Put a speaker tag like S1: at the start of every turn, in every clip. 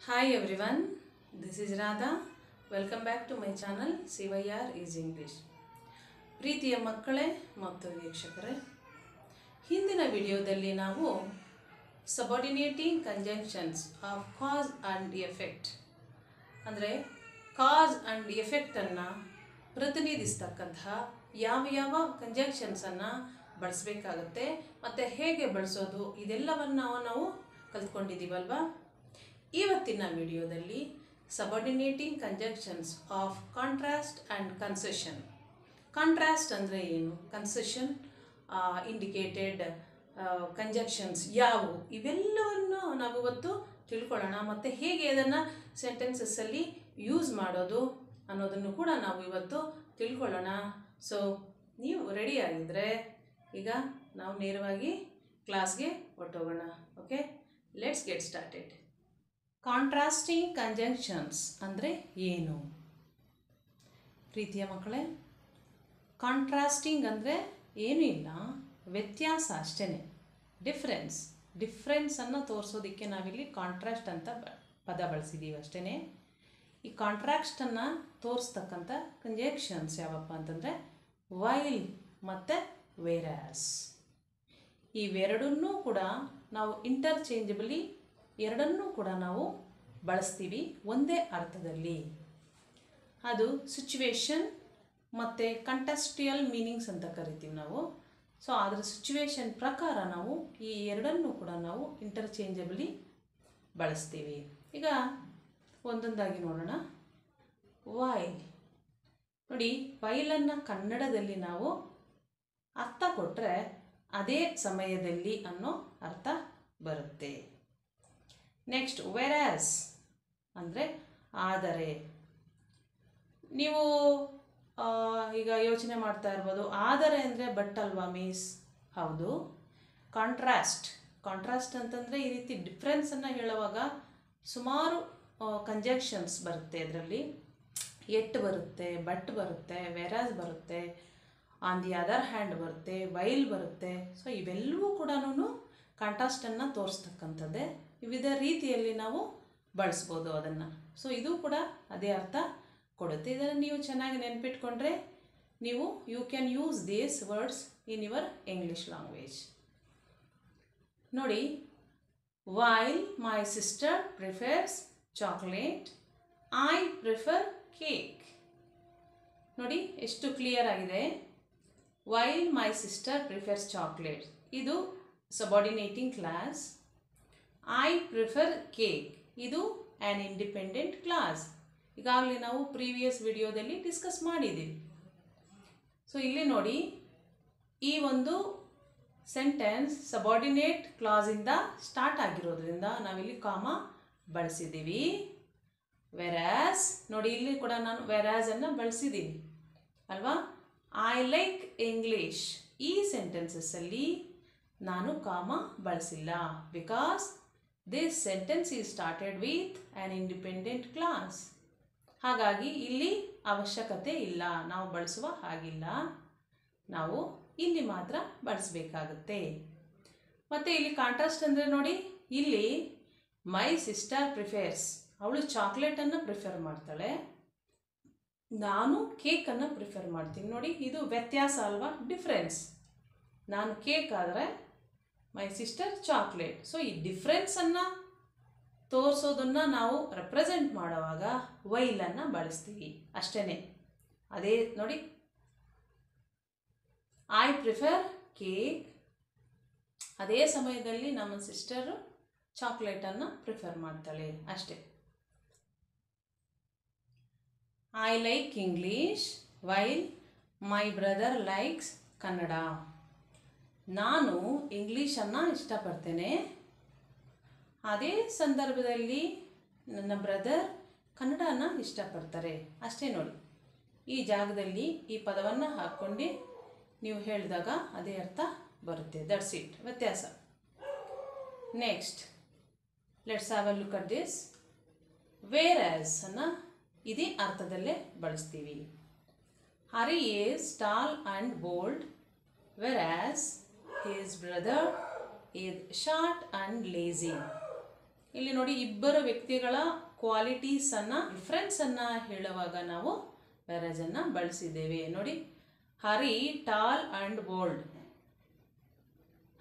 S1: Hi everyone, this is Radha. Welcome back to my channel CYR is English. ಪ್ರೀತಿಯ ಮಕ್ಕಳೇ ಮತ್ತು ವೀಕ್ಷಕರೇ, ಹಿಂದಿನ ವಿಡಿಯೋದಲ್ಲಿ ನಾವು subordinating conjunctions of cause and effect ಅಂದರೆ cause and effect ಅನ್ನು ಪ್ರತಿನಿಧಿಸ್ತಕ್ಕಂತಹ ಯಾವ ಕಂಜಂಕ್ಷನ್ಸ್ ಅನ್ನು ಬಳಸಬೇಕಾಗುತ್ತೆ ಮತ್ತು ಹೇಗೆ ಬಳಸೋದು ಇದೆಲ್ಲವನ್ನು ನಾವು ಕಲ್ತ್ಕೊಂಡಿದ್ದೀವಲ್ವಾ. ಇವತ್ತಿನ ವಿಡಿಯೋದಲ್ಲಿ subordinating conjunctions of contrast and concession. Contrast ಅಂದರೆ ಏನು, ಕನ್ಸೆಷನ್, ಇಂಡಿಕೇಟೆಡ್ ಕಂಜಂಕ್ಷನ್ಸ್ ಯಾವುವು, ಇವೆಲ್ಲವನ್ನು ನಾವಿವತ್ತು ತಿಳ್ಕೊಳ್ಳೋಣ. ಮತ್ತು ಹೇಗೆ ಅದನ್ನು ಸೆಂಟೆನ್ಸಸ್ಸಲ್ಲಿ ಯೂಸ್ ಮಾಡೋದು ಅನ್ನೋದನ್ನು ಕೂಡ ನಾವು ಇವತ್ತು ತಿಳ್ಕೊಳ್ಳೋಣ. ಸೊ ನೀವು ರೆಡಿಯಾಗಿದ್ದರೆ ಈಗ ನಾವು ನೇರವಾಗಿ ಕ್ಲಾಸ್ಗೆ ಹೊರಟೋಗೋಣ. Okay, let's get started. Contrasting conjunctions ಅಂದರೆ ಏನು ಪ್ರೀತಿಯ ಮಕ್ಕಳೇ? ಕಾಂಟ್ರಾಸ್ಟಿಂಗ್ ಅಂದರೆ ಏನೂ ಇಲ್ಲ, ವ್ಯತ್ಯಾಸ ಅಷ್ಟೇ, ಡಿಫ್ರೆನ್ಸನ್ನು ತೋರಿಸೋದಕ್ಕೆ ನಾವಿಲ್ಲಿ ಕಾಂಟ್ರಾಸ್ಟ್ ಅಂತ ಪದ ಬಳಸಿದ್ದೀವಿ ಅಷ್ಟೇ. ಈ ಕಾಂಟ್ರಾಸ್ಟನ್ನು ತೋರಿಸ್ತಕ್ಕಂಥ ಕಂಜಂಕ್ಷನ್ಸ್ ಯಾವಪ್ಪ ಅಂತಂದರೆ ವೈಲ್ ಮತ್ತು ವೇರಾಸ್. ಇವೆರಡನ್ನೂ ಕೂಡ ನಾವು ಇಂಟರ್ಚೇಂಜಬಲಿ ಎರಡನ್ನೂ ಕೂಡ ನಾವು ಬಳಸ್ತೀವಿ ಒಂದೇ ಅರ್ಥದಲ್ಲಿ. ಅದು ಸಿಚುವೇಶನ್ ಮತ್ತು ಕಂಟೆಸ್ಟುಯಲ್ ಮೀನಿಂಗ್ಸ್ ಅಂತ ಕರಿತೀವಿ ನಾವು. ಸೊ ಅದರ ಸಿಚುವೇಶನ್ ಪ್ರಕಾರ ನಾವು ಈ ಎರಡನ್ನೂ ಕೂಡ ನಾವು ಇಂಟರ್ಚೇಂಜಬಲಿ ಬಳಸ್ತೀವಿ. ಈಗ ಒಂದೊಂದಾಗಿ ನೋಡೋಣ. ವೈಲ್ ನೋಡಿ, ವೈಲನ್ನು ಕನ್ನಡದಲ್ಲಿ ನಾವು ಅರ್ಥ ಕೊಟ್ಟರೆ ಅದೇ ಸಮಯದಲ್ಲಿ ಅನ್ನೋ ಅರ್ಥ ಬರುತ್ತೆ. ನೆಕ್ಸ್ಟ್ ವೆರಾಸ್ ಅಂದರೆ ಆದರೆ. ನೀವು ಈಗ ಯೋಚನೆ ಮಾಡ್ತಾ ಇರ್ಬೋದು, ಆದರೆ ಅಂದರೆ ಬಟ್ ಅಲ್ವಾ ಮಿಸ್? ಹೌದು. ಕಾಂಟ್ರಾಸ್ಟ್ ಅಂತಂದರೆ ಈ ರೀತಿ ಡಿಫ್ರೆನ್ಸನ್ನು ಹೇಳುವಾಗ ಸುಮಾರು ಕಂಜಂಕ್ಷನ್ಸ್ ಬರುತ್ತೆ. ಅದರಲ್ಲಿ ಎಟ್ ಬರುತ್ತೆ, ಬಟ್ ಬರುತ್ತೆ, ವೆರಾಸ್ ಬರುತ್ತೆ, ಆನ್ ದಿ ಅದರ್ ಹ್ಯಾಂಡ್ ಬರುತ್ತೆ, ವೈಲ್ ಬರುತ್ತೆ. ಸೊ ಇವೆಲ್ಲವೂ ಕೂಡ ಕಾಂಟ್ರಾಸ್ಟನ್ನು ತೋರಿಸ್ತಕ್ಕಂಥದ್ದೇ. ವಿವಿಧ ರೀತಿಯಲ್ಲಿ ನಾವು ಬಳಸ್ಬೋದು ಅದನ್ನು. ಸೊ ಇದು ಕೂಡ ಅದೇ ಅರ್ಥ ಕೊಡುತ್ತೆ. ಇದನ್ನು ನೀವು ಚೆನ್ನಾಗಿ ನೆನಪಿಟ್ಕೊಂಡ್ರೆ ನೀವು you can use these words in your English language. ನೋಡಿ, while my sister prefers chocolate, I prefer cake. ನೋಡಿ ಎಷ್ಟು ಕ್ಲಿಯರ್ ಆಗಿದೆ. While my sister prefers chocolate, ಇದು subordinating clause. I prefer cake, ಇದು ಆ್ಯನ್ ಇಂಡಿಪೆಂಡೆಂಟ್ ಕ್ಲಾಸ್. ಈಗಾಗಲೇ ನಾವು previous ವಿಡಿಯೋದಲ್ಲಿ discuss ಮಾಡಿದ್ದೀವಿ. ಸೊ ಇಲ್ಲಿ ನೋಡಿ, ಈ ಒಂದು ಸೆಂಟೆನ್ಸ್ ಸಬಾರ್ಡಿನೇಟ್ ಕ್ಲಾಸಿಂದ ಸ್ಟಾರ್ಟ್ ಆಗಿರೋದ್ರಿಂದ ನಾವಿಲ್ಲಿ ಕಾಮ ಬಳಸಿದ್ದೀವಿ. ವೆರಾಸ್ ನೋಡಿ, ಇಲ್ಲಿ ಕೂಡ ನಾನು ವೆರಾಸನ್ನು ಬಳಸಿದ್ದೀನಿ ಅಲ್ವಾ. ಐ ಲೈಕ್ ಇಂಗ್ಲೀಷ್, ಈ ಸೆಂಟೆನ್ಸಸ್ಸಲ್ಲಿ ನಾನು ಕಾಮ ಬಳಸಿಲ್ಲ. Because this sentence is started with an independent class. ಹಾಗಾಗಿ ಇಲ್ಲಿ ಅವಶ್ಯಕತೆ ಇಲ್ಲ, ನಾವು ಬಳಸುವ ಹಾಗಿಲ್ಲ, ನಾವು ಇಲ್ಲಿ ಮಾತ್ರ ಬಳಸಬೇಕಾಗುತ್ತೆ. ಮತ್ತು ಇಲ್ಲಿ ಕಾಂಟ್ರಾಸ್ಟ್ ಅಂದರೆ ನೋಡಿ, ಇಲ್ಲಿ ಮೈ ಸಿಸ್ಟರ್ ಪ್ರಿಫರ್ಸ್, ಅವಳು ಚಾಕ್ಲೇಟನ್ನು ಪ್ರಿಫರ್ ಮಾಡ್ತಾಳೆ, ನಾನು ಕೇಕನ್ನು ಪ್ರಿಫರ್ ಮಾಡ್ತೀನಿ. ನೋಡಿ, ಇದು ವ್ಯತ್ಯಾಸ ಅಲ್ವಾ, ಡಿಫ್ರೆನ್ಸ್. ನಾನು ಕೇಕ್ ಆದರೆ ಮೈ ಸಿಸ್ಟರ್ ಚಾಕ್ಲೇಟ್. ಸೊ ಈ ಡಿಫ್ರೆನ್ಸನ್ನು ತೋರಿಸೋದನ್ನು ನಾವು ರೆಪ್ರೆಸೆಂಟ್ ಮಾಡುವಾಗ ವೈಲನ್ನು ಬಳಸ್ತೀವಿ ಅಷ್ಟೇ. ಅದೇ ನೋಡಿ, ಐ ಪ್ರಿಫರ್ ಕೇಕ್, ಅದೇ ಸಮಯದಲ್ಲಿ ನಮ್ಮ ಸಿಸ್ಟರು ಚಾಕ್ಲೇಟನ್ನು ಪ್ರಿಫರ್ ಮಾಡ್ತಾಳೆ ಅಷ್ಟೇ. I like English while my brother likes Kannada. ನಾನು ಇಂಗ್ಲೀಷನ್ನು ಇಷ್ಟಪಡ್ತೇನೆ, ಅದೇ ಸಂದರ್ಭದಲ್ಲಿ ನನ್ನ ಬ್ರದರ್ ಕನ್ನಡನ ಇಷ್ಟಪಡ್ತಾರೆ ಅಷ್ಟೇ. ನೋಡಿ, ಈ ಜಾಗದಲ್ಲಿ ಈ ಪದವನ್ನು ಹಾಕ್ಕೊಂಡು ನೀವು ಹೇಳಿದಾಗ ಅದೇ ಅರ್ಥ ಬರುತ್ತೆ. ದಟ್ಸ್ ಇಟ್, ವ್ಯತ್ಯಾಸ. Next let's have a look at this. Whereas ಅನ್ನು ಇದೇ ಅರ್ಥದಲ್ಲೇ ಬಳಸ್ತೀವಿ. Hari is tall and bold, whereas his brother is short and lazy. ಇಲ್ಲಿ ನೋಡಿ, ಇಬ್ಬರು ವ್ಯಕ್ತಿಗಳ ಕ್ವಾಲಿಟೀಸನ್ನು, ಡಿಫ್ರೆನ್ಸನ್ನು ಹೇಳುವಾಗ ನಾವು ವೆರಾಸ್ ಅನ್ನು ಬಳಸಿದ್ದೇವೆ. ನೋಡಿ, ಹರಿ ಟಾಲ್ ಆ್ಯಂಡ್ ಬೋಲ್ಡ್.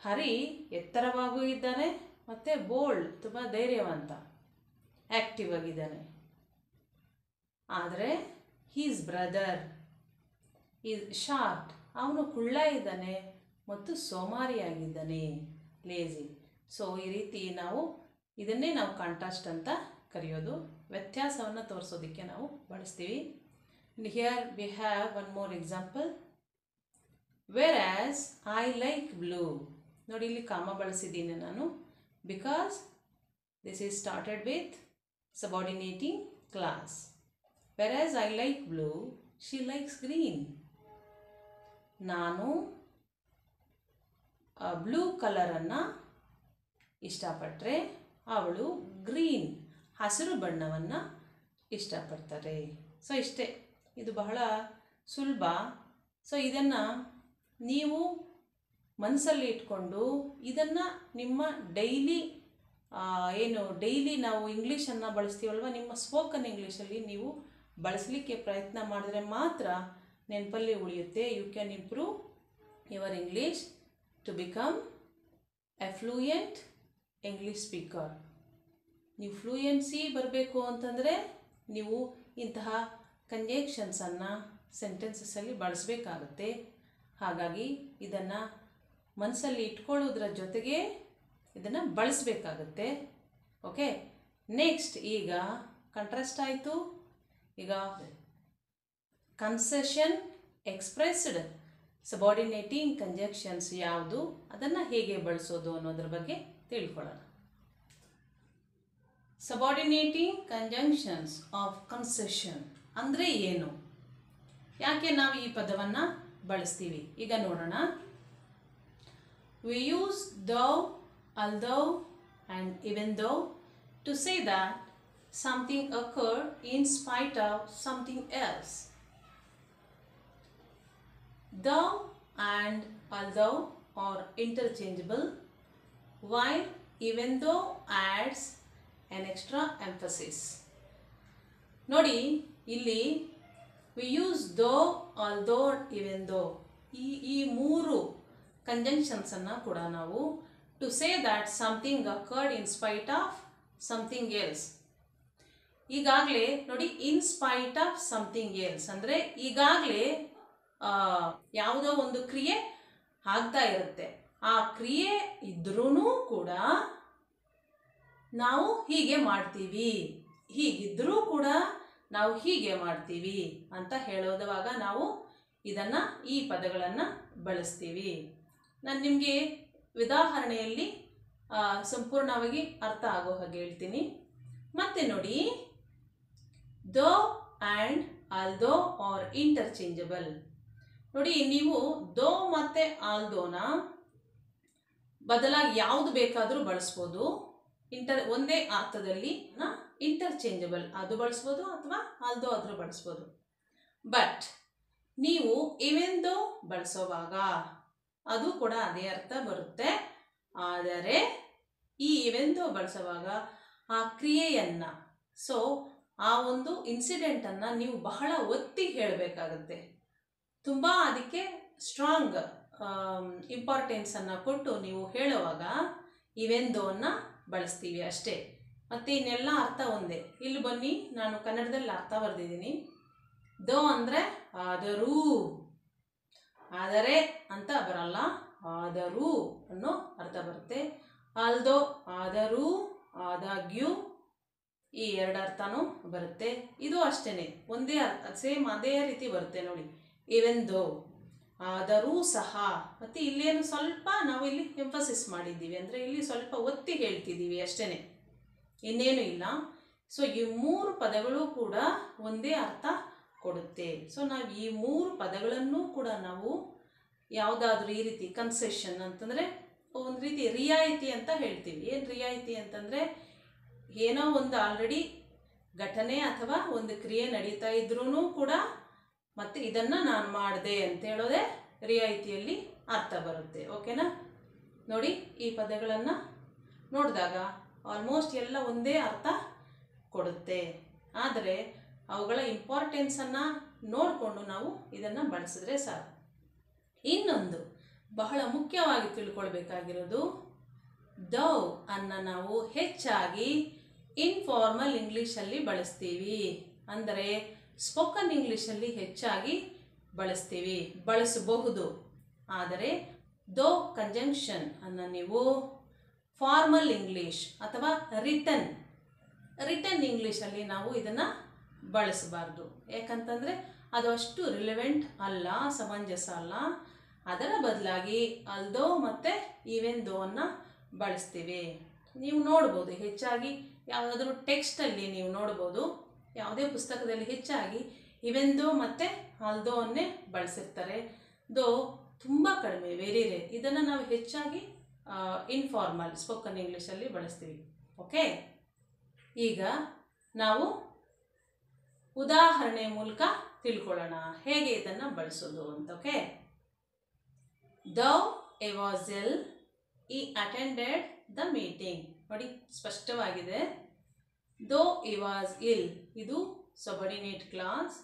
S1: ಹರಿ ಎತ್ತರವಾಗೂ ಇದ್ದಾನೆ ಮತ್ತು ಬೋಲ್ಡ್ ತುಂಬ ಧೈರ್ಯವಂತ, ಆ್ಯಕ್ಟಿವ್ ಆಗಿದ್ದಾನೆ. ಆದರೆ ಹೀಸ್ ಬ್ರದರ್ ಈಸ್ ಶಾರ್ಟ್, ಅವನು ಕುಳ್ಳ ಇದ್ದಾನೆ ಮತ್ತು ಸೋಮಾರಿಯಾಗಿದ್ದಾನೆ, ಲೇಜಿ. ಸೊ ಈ ರೀತಿ ನಾವು ಇದನ್ನೇ ನಾವು ಕಾಂಟ್ರಾಸ್ಟ್ ಅಂತ ಕರೆಯೋದು. ವ್ಯತ್ಯಾಸವನ್ನು ತೋರಿಸೋದಕ್ಕೆ ನಾವು ಬಳಸ್ತೀವಿ. Here we have one more example. Whereas I like blue. ನೋಡಿ, ಇಲ್ಲಿ ಕಾಮ ಬಳಸಿದ್ದೀನಿ ನಾನು, because this is started with subordinating clause. Whereas I like blue, she likes green. ನಾನು ಬ್ಲೂ ಕಲರನ್ನು ಇಷ್ಟಪಟ್ಟರೆ ಅವಳು ಗ್ರೀನ್, ಹಸಿರು ಬಣ್ಣವನ್ನು ಇಷ್ಟಪಡ್ತಾರೆ. ಸೊ ಇಷ್ಟೇ, ಇದು ಬಹಳ ಸುಲಭ. ಸೊ ಇದನ್ನು ನೀವು ಮನಸ್ಸಲ್ಲಿ ಇಟ್ಕೊಂಡು ಇದನ್ನು ನಿಮ್ಮ ಡೈಲಿ ಡೈಲಿ ನಾವು ಇಂಗ್ಲೀಷನ್ನು ಬಳಸ್ತೀವಲ್ವ, ನಿಮ್ಮ ಸ್ಪೋಕನ್ ಇಂಗ್ಲೀಷಲ್ಲಿ ನೀವು ಬಳಸಲಿಕ್ಕೆ ಪ್ರಯತ್ನ ಮಾಡಿದ್ರೆ ಮಾತ್ರ ನೆನಪಲ್ಲಿ ಉಳಿಯುತ್ತೆ. You can improve your English to become a fluent English speaker. ನೀವು ಫ್ಲೂಯೆನ್ಸಿ ಬರಬೇಕು ಅಂತಂದರೆ ನೀವು ಇಂತಹ ಕಂಜಂಕ್ಷನ್ಸನ್ನು ಸೆಂಟೆನ್ಸಸ್ಸಲ್ಲಿ ಬಳಸಬೇಕಾಗುತ್ತೆ. ಹಾಗಾಗಿ ಇದನ್ನು ಮನಸ್ಸಲ್ಲಿ ಇಟ್ಕೊಳ್ಳೋದ್ರ ಜೊತೆಗೆ ಇದನ್ನು ಬಳಸಬೇಕಾಗುತ್ತೆ. ಓಕೆ, ನೆಕ್ಸ್ಟ್ ಈಗ ಕಾಂಟ್ರಾಸ್ಟ್ ಆಯಿತು. ಈಗ ಕನ್ಸೆಷನ್, ಎಕ್ಸ್ಪ್ರೆಸ್ಡ್, ಸಬಾರ್ಡಿನೇಟಿಂಗ್ ಕಂಜಂಕ್ಷನ್ಸ್ ಯಾವುದು, ಅದನ್ನು ಹೇಗೆ ಬಳಸೋದು ಅನ್ನೋದ್ರ ಬಗ್ಗೆ ತಿಳ್ಕೊಳ್ಳೋಣ. ಸಬಾರ್ಡಿನೇಟಿಂಗ್ ಕಂಜಂಕ್ಷನ್ಸ್ ಆಫ್ ಕನ್ಸೆಷನ್ ಅಂದರೆ ಏನು, ಯಾಕೆ ನಾವು ಈ ಪದವನ್ನು ಬಳಸ್ತೀವಿ ಈಗ ನೋಡೋಣ. We use thou, although and even though to say that something occurred in spite of something else. Though and although are interchangeable, while even though adds an extra emphasis. ನೋಡಿ, ಇಲ್ಲಿ we use though, although, even though ಈ ಮೂರು ಕಂಜಂಕ್ಷನ್ಸನ್ನು ಕೂಡ ನಾವು to say that something occurred in spite of something else. ಈಗಾಗಲೇ ನೋಡಿ, in spite of something else ಅಂದರೆ ಈಗಾಗಲೇ ಯಾವುದೋ ಒಂದು ಕ್ರಿಯೆ ಆಗ್ತಾ ಇರುತ್ತೆ. ಆ ಕ್ರಿಯೆ ಇದ್ರೂ ಕೂಡ ನಾವು ಹೀಗೆ ಮಾಡ್ತೀವಿ, ಹೀಗಿದ್ರೂ ಕೂಡ ನಾವು ಹೀಗೆ ಮಾಡ್ತೀವಿ ಅಂತ ಹೇಳೋದವಾಗ ನಾವು ಇದನ್ನು, ಈ ಪದಗಳನ್ನು ಬಳಸ್ತೀವಿ. ನಾನು ನಿಮಗೆ ಉದಾಹರಣೆಯಲ್ಲಿ ಸಂಪೂರ್ಣವಾಗಿ ಅರ್ಥ ಆಗೋ ಹಾಗೆ ಹೇಳ್ತೀನಿ. ಮತ್ತೆ ನೋಡಿ, ದೋ ಆ್ಯಂಡ್ ಆಲ್ದೋ ಆರ್ ಇಂಟರ್ಚೇಂಜಬಲ್. ನೋಡಿ, ನೀವು ದೋ ಮತ್ತು ಆಲ್ದೋನ ಬದಲಾಗಿ ಯಾವುದು ಬೇಕಾದರೂ ಬಳಸ್ಬೋದು. ಒಂದೇ ಅರ್ಥದಲ್ಲಿ ಇಂಟರ್ಚೇಂಜಬಲ್ ಅದು ಬಳಸ್ಬೋದು ಅಥವಾ ಆಲ್ದೋ ಆದರೂ ಬಳಸ್ಬೋದು. ಬಟ್ ನೀವು ಈವೆನ್ ದೋ ಬಳಸೋವಾಗ ಅದು ಕೂಡ ಅದೇ ಅರ್ಥ ಬರುತ್ತೆ. ಆದರೆ ಈ ಈವೆನ್ ದೋ ಬಳಸುವಾಗ ಆ ಕ್ರಿಯೆಯನ್ನು, ಸೊ ಆ ಒಂದು ಇನ್ಸಿಡೆಂಟನ್ನು ನೀವು ಬಹಳ ಒತ್ತಿ ಹೇಳಬೇಕಾಗುತ್ತೆ. ತುಂಬ ಅದಕ್ಕೆ ಸ್ಟ್ರಾಂಗ್ ಇಂಪಾರ್ಟೆನ್ಸನ್ನು ಕೊಟ್ಟು ನೀವು ಹೇಳುವಾಗ ಈವೆನ್ ದೋವನ್ನು ಬಳಸ್ತೀವಿ ಅಷ್ಟೇ. ಮತ್ತು ಇನ್ನೆಲ್ಲ ಅರ್ಥ ಒಂದೇ. ಇಲ್ಲಿ ಬನ್ನಿ, ನಾನು ಕನ್ನಡದಲ್ಲಿ ಅರ್ಥ ಬರೆದಿದ್ದೀನಿ. ದೋ ಅಂದರೆ ಆದರೂ, ಆದರೆ ಅಂತ ಬರಲ್ಲ, ಆದರೂ ಅನ್ನೋ ಅರ್ಥ ಬರುತ್ತೆ. ಆಲ್ದೋ ಆದರೂ, ಆದಾಗ್ಯೂ, ಈ ಎರಡು ಅರ್ಥನೂ ಬರುತ್ತೆ. ಇದು ಅಷ್ಟೇ, ಒಂದೇ ಅರ್ಥ, ಸೇಮ್ ಅದೇ ರೀತಿ ಬರುತ್ತೆ ನೋಡಿ. ಈವೆನ್ ದೋ, ಆದರೂ ಸಹ. ಮತ್ತು ಇಲ್ಲೇನು ಸ್ವಲ್ಪ ನಾವು ಇಲ್ಲಿ ಎಂಫಸಿಸ್ ಮಾಡಿದ್ದೀವಿ, ಅಂದರೆ ಇಲ್ಲಿ ಸ್ವಲ್ಪ ಒತ್ತಿ ಹೇಳ್ತಿದ್ದೀವಿ ಅಷ್ಟೇ, ಇನ್ನೇನು ಇಲ್ಲ. ಸೊ ಈ ಮೂರು ಪದಗಳು ಕೂಡ ಒಂದೇ ಅರ್ಥ ಕೊಡುತ್ತೆ. ಸೊ ನಾವು ಈ ಮೂರು ಪದಗಳನ್ನು ಕೂಡ ನಾವು ಯಾವುದಾದ್ರೂ ಈ ರೀತಿ ಕನ್ಸೆಷನ್ ಅಂತಂದರೆ ಒಂದು ರೀತಿ ರಿಯಾಯಿತಿ ಅಂತ ಹೇಳ್ತೀವಿ. ಏನು ರಿಯಾಯಿತಿ ಅಂತಂದರೆ, ಏನೋ ಒಂದು ಆಲ್ರೆಡಿ ಘಟನೆ ಅಥವಾ ಒಂದು ಕ್ರಿಯೆ ನಡೀತಾ ಇದ್ರೂ ಕೂಡ ಮತ್ತು ಇದನ್ನು ನಾನು ಮಾಡಿದೆ ಅಂತ ಹೇಳೋದೇ ರಿಯಾಯಿತಿಯಲ್ಲಿ ಅರ್ಥ ಬರುತ್ತೆ. ಓಕೆನಾ? ನೋಡಿ, ಈ ಪದಗಳನ್ನು ನೋಡಿದಾಗ ಆಲ್ಮೋಸ್ಟ್ ಎಲ್ಲ ಒಂದೇ ಅರ್ಥ ಕೊಡುತ್ತೆ. ಆದರೆ ಅವುಗಳ ಇಂಪಾರ್ಟೆನ್ಸನ್ನು ನೋಡಿಕೊಂಡು ನಾವು ಇದನ್ನು ಬಳಸಿದ್ರೆ ಸಾಕು. ಇನ್ನೊಂದು ಬಹಳ ಮುಖ್ಯವಾಗಿ ತಿಳ್ಕೊಳ್ಬೇಕಾಗಿರೋದು, ದೌ ಅನ್ನು ನಾವು ಹೆಚ್ಚಾಗಿ ಇನ್ಫಾರ್ಮಲ್ ಇಂಗ್ಲೀಷಲ್ಲಿ ಬಳಸ್ತೀವಿ. ಅಂದರೆ ಸ್ಪೋಕನ್ ಇಂಗ್ಲೀಷಲ್ಲಿ ಹೆಚ್ಚಾಗಿ ಬಳಸಬಹುದು. ಆದರೆ ದೋ ಕಂಜಂಕ್ಷನ್ ಅನ್ನು ನೀವು ಫಾರ್ಮಲ್ ಇಂಗ್ಲೀಷ್ ಅಥವಾ ರಿಟನ್ ಇಂಗ್ಲೀಷಲ್ಲಿ ನಾವು ಇದನ್ನು ಬಳಸಬಾರ್ದು. ಯಾಕಂತಂದರೆ ಅದು ಅಷ್ಟು ರಿಲೆವೆಂಟ್ ಅಲ್ಲ, ಸಮಂಜಸ ಅಲ್ಲ. ಅದರ ಬದಲಾಗಿ ಅಲ್ದೋ ಮತ್ತು ಈವೆನ್ ದೋ ಅನ್ನು ಬಳಸ್ತೀವಿ. ನೀವು ನೋಡ್ಬೋದು, ಹೆಚ್ಚಾಗಿ ಯಾವುದಾದ್ರೂ ಟೆಕ್ಸ್ಟಲ್ಲಿ ನೀವು ನೋಡ್ಬೋದು, ಯಾವುದೇ ಪುಸ್ತಕದಲ್ಲಿ ಹೆಚ್ಚಾಗಿ ಈವೆನ್ ದೋ ಮತ್ತು ಅಲ್ದೋ ಅನ್ನೇ ಬಳಸಿರ್ತಾರೆ. ದೋ ತುಂಬ ಕಡಿಮೆ, ವೆರಿ ರೇರ್. ಇದನ್ನು ನಾವು ಹೆಚ್ಚಾಗಿ ಇನ್ಫಾರ್ಮಲ್ ಸ್ಪೋಕನ್ ಇಂಗ್ಲೀಷಲ್ಲಿ ಬಳಸ್ತೀವಿ. ಓಕೆ, ಈಗ ನಾವು ಉದಾಹರಣೆ ಮೂಲಕ ತಿಳ್ಕೊಳ್ಳೋಣ ಹೇಗೆ ಇದನ್ನು ಬಳಸೋದು ಅಂತ. Okay, thou A was ill, ಈ ಅಟೆಂಡೆಡ್ ದ ಮೀಟಿಂಗ್. ನೋಡಿ, ಸ್ಪಷ್ಟವಾಗಿದೆ. ದೋ ಇ ವಾಸ್ ಇಲ್ ಇದು ಸಬಾರ್ಡಿನೇಟ್ ಕ್ಲಾಸ್.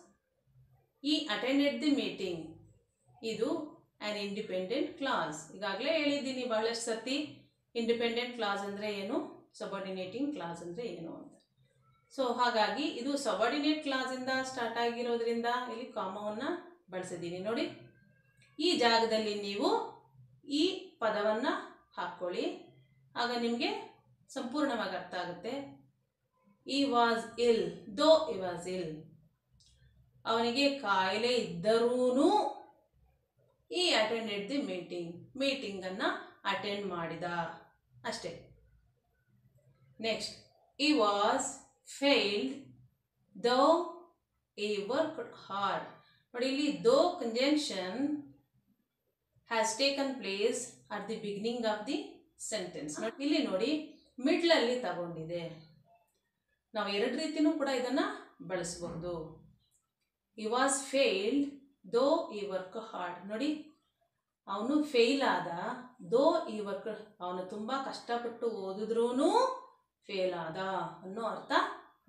S1: ಈ ಅಟೆಂಡೆಡ್ ದಿ ಮೀಟಿಂಗ್ ಇದು ಆ್ಯನ್ ಇಂಡಿಪೆಂಡೆಂಟ್ ಕ್ಲಾಸ್. ಈಗಾಗಲೇ ಹೇಳಿದ್ದೀನಿ ಬಹಳಷ್ಟು ಸರ್ತಿ, ಇಂಡಿಪೆಂಡೆಂಟ್ ಕ್ಲಾಸ್ ಅಂದರೆ ಏನು, ಸಬಾರ್ಡಿನೇಟಿಂಗ್ ಕ್ಲಾಸ್ ಅಂದರೆ ಏನು ಅಂತ. ಸೊ ಹಾಗಾಗಿ ಇದು ಸಬಾರ್ಡಿನೇಟ್ ಕ್ಲಾಸಿಂದ ಸ್ಟಾರ್ಟ್ ಆಗಿರೋದ್ರಿಂದ ಇಲ್ಲಿ ಕಾಮವನ್ನು ಬಳಸಿದ್ದೀನಿ. ನೋಡಿ, ಈ ಜಾಗದಲ್ಲಿ ನೀವು ಈ ಪದವನ್ನು ಹಾಕ್ಕೊಳ್ಳಿ, ಆಗ ನಿಮಗೆ ಸಂಪೂರ್ಣವಾಗಿ ಅರ್ಥ ಆಗುತ್ತೆ. ಈ ವಾಸ್ ಇಲ್, ದೋ ಇ ವಾಸ್ ಇಲ್, ಅವನಿಗೆ ಕಾಯಿಲೆ ಇದ್ದರೂ ಈ ಅಟೆಂಡೆಡ್ ದಿ ಮೀಟಿಂಗನ್ನು ಅಟೆಂಡ್ ಮಾಡಿದ ಅಷ್ಟೇ. ನೆಕ್ಸ್ಟ್, ಈ ವಾಸ್ ಫೇಲ್ಡ್ ದೋ ಈ ವರ್ಕ್ಡ್ ಹಾರ್ಡ್. ನೋಡಿ, ಇಲ್ಲಿ ದೋ conjunction has taken place at the beginning of the sentence. ಇಲ್ಲಿ ನೋಡಿ, ಮಿಡ್ಲಲ್ಲಿ ತಗೊಂಡಿದೆ. ನಾವು ಎರಡು ರೀತಿಯೂ ಕೂಡ ಇದನ್ನು ಬಳಸಬಹುದು. ಈ ವಾಸ್ ಫೇಲ್ಡ್ ದೋ ಈ ವರ್ಕ್ ಹಾರ್ಡ್. ನೋಡಿ, ಅವನು ಫೇಲ್ ಆದ, ದೋ ಈ ವರ್ಕ್, ಅವನು ತುಂಬ ಕಷ್ಟಪಟ್ಟು ಓದಿದ್ರೂ ಫೇಲ್ ಆದ ಅನ್ನೋ ಅರ್ಥ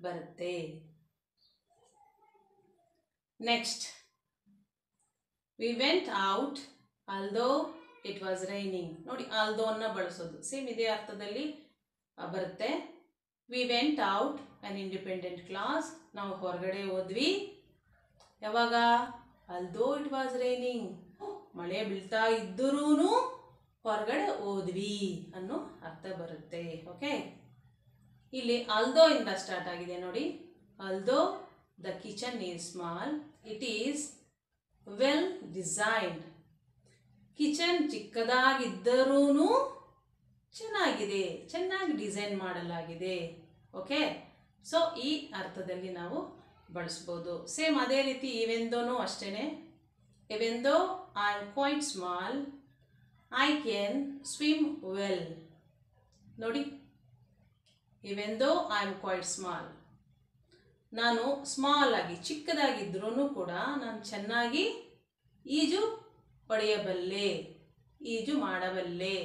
S1: ಬರುತ್ತೆ. Next, we went out although it was raining. ನೋಡಿ, ಆಲ್ದೋ ಅನ್ನು ಬಳಸೋದು ಸೇಮ್ ಇದೇ ಅರ್ಥದಲ್ಲಿ ಬರುತ್ತೆ. We went out on independent class, ನಾವು ಹೊರಗಡೆ ಹೋದ್ವಿ. ಯಾವಾಗ? ಆಲ್ದೋ ಇಟ್ ವಾಸ್ ರೈನಿಂಗ್, ಮಳೆ ಬೀಳ್ತಾ ಇದ್ದರೂ ಹೊರಗಡೆ ಹೋದ್ವಿ ಅನ್ನೋ ಅರ್ಥ ಬರುತ್ತೆ. ಓಕೆ, ಇಲ್ಲಿ ಆಲ್ದೋ ಇಂದ ಸ್ಟಾರ್ಟ್ ಆಗಿದೆ. ನೋಡಿ, although the kitchen is small, it is well designed. Kitchen ಚಿಕ್ಕದಾಗಿದ್ದರೂ ಚೆನ್ನಾಗಿದೆ, ಚೆನ್ನಾಗಿ ಡಿಸೈನ್ ಮಾಡಲಾಗಿದೆ. ಓಕೆ, ಸೊ ಈ ಅರ್ಥದಲ್ಲಿ ನಾವು ಬಳಸ್ಬೋದು. ಸೇಮ್ ಅದೇ ರೀತಿ ಇವೆಂದೋನು ಅಷ್ಟೇ. Even though I am quite small, I can swim well. ನೋಡಿ, even though I am quite small, ನಾನು ಸ್ಮಾಲ್ ಆಗಿ ಚಿಕ್ಕದಾಗಿದ್ರೂ ಕೂಡ ನಾನು ಚೆನ್ನಾಗಿ ಈಜು ಹೊಡೆಯಬಲ್ಲೆ, ಈಜು ಮಾಡಬಲ್ಲೆ.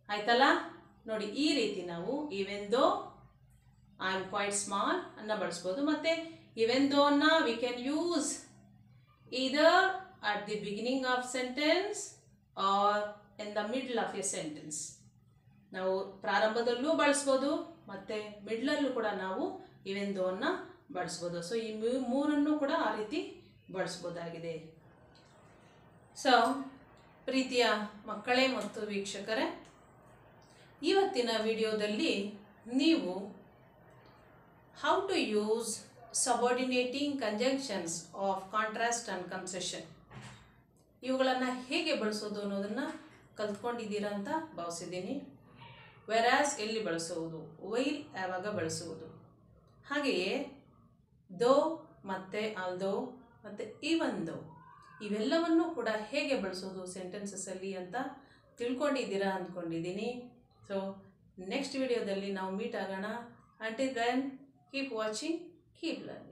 S1: ಆಯ್ತಲ್ಲ? ನೋಡಿ, ಈ ರೀತಿ ನಾವು even though I am quite small ಅನ್ನು ಬಳಸ್ಬೋದು. ಮತ್ತು ಇವೆಂದೋನ we can use either at the beginning of sentence or in the middle of a sentence. ನಾವು ಪ್ರಾರಂಭದಲ್ಲೂ ಬಳಸ್ಬೋದು ಮತ್ತು ಮಿಡ್ಲಲ್ಲೂ ಕೂಡ ನಾವು ಇವೆಂದೋವನ್ನು ಬಳಸ್ಬೋದು. ಸೊ ಈ ಮೂರನ್ನು ಕೂಡ ಆ ರೀತಿ ಬಳಸ್ಬೋದಾಗಿದೆ. ಸೊ ಪ್ರೀತಿಯ ಮಕ್ಕಳೇ ಮತ್ತು ವೀಕ್ಷಕರೇ, ಇವತ್ತಿನ ವಿಡಿಯೋದಲ್ಲಿ ನೀವು how to use subordinating conjunctions of contrast and concession ಇವುಗಳನ್ನು ಹೇಗೆ ಬಳಸೋದು ಅನ್ನೋದನ್ನು ಕಲ್ತ್ಕೊಂಡಿದ್ದೀರಾ ಅಂತ ಭಾವಿಸಿದ್ದೀನಿ. ವೆರಾಸ್ ಎಲ್ಲಿ ಬಳಸುವುದು, ವೈಲ್ ಯಾವಾಗ ಬಳಸುವುದು, ಹಾಗೆಯೇ ದೋ ಮತ್ತು ಆಲ್ದೋ ಮತ್ತು ಈವನ್ ದೋ ಇವೆಲ್ಲವನ್ನು ಕೂಡ ಹೇಗೆ ಬಳಸೋದು ಸೆಂಟೆನ್ಸಸ್ಸಲ್ಲಿ ಅಂತ ತಿಳ್ಕೊಂಡಿದ್ದೀರಾ ಅಂದ್ಕೊಂಡಿದ್ದೀನಿ. ಸೊ ನೆಕ್ಸ್ಟ್ ವಿಡಿಯೋದಲ್ಲಿ ನಾವು ಮೀಟ್ ಆಗೋಣ. Until then, keep watching, keep learning.